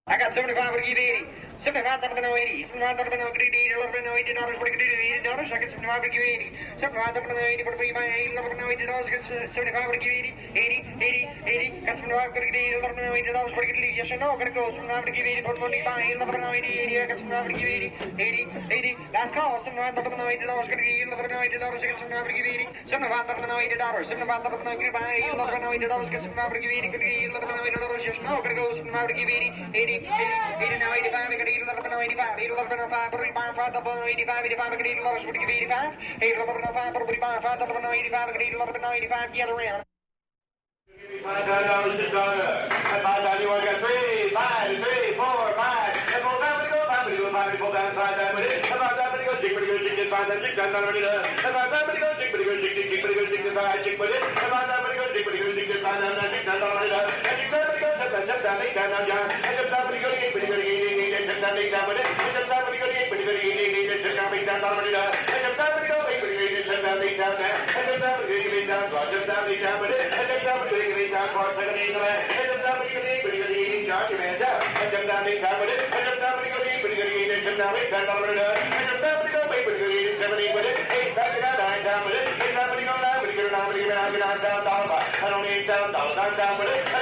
I got 75 for give 80. 75 up no 80. 75 up no 80. $11.80 for $80. I get 75 for give 80. 75 up no 80 for $3 by $11.80. Get 75 for give 80. 80, 80, 80. Got 75 for give 80. $11.80 for $80. Yes or no? Gotta go. 75 for give 80 for $20 by $11.80. 80. I got 75 for give 80. 80, 80. Last call. 75 up no $80. Gotta get $11.80. I get 75 for give 80. 75 up no $80. 75 up no give by $11.80. Get 75 for give 80. Gotta get $11.80. Yes or no? Gotta go. 75 for give 80. 80, 80, now 85, I got 11 now 85, 11 5, 5 double 85, 85, I got 8 dollars, would give 85, 11 5, 5 double 95, I got 11 now 85, the other round. $5 to dollar. At $5 you want to get 3, 5, 3, 4, 5. And pull down, go, 5, pull down, 5 down with it. And $5 go, chick, pretty good, chick, 5 down, chick, down, already done. And $5 go, chick, pretty good, chick, pretty good, chick, 5, chick with it. And $5 go, chick, pretty good, chick, 5 down, chick, down, already done. And chick, go, shut down, lay down, John. And just pretty good, pretty good, shut down, lay down with it. And just pretty good, pretty good, shut down, lay down, already done. And just pretty good, pretty good, shut down, lay down there. And just pretty good, lay down, shut down, lay down with it. And just pretty good, lay down, for a second, and just pretty good, eating charge, man. And just lay down with it. And just pretty good, eating, shut down, lay down, already done. And just pretty good, pretty good, eating, 70 with it. 8, 7, 9 down with it. 8, 7, 9 with it. Get down, down, down. I don't need down, down with it.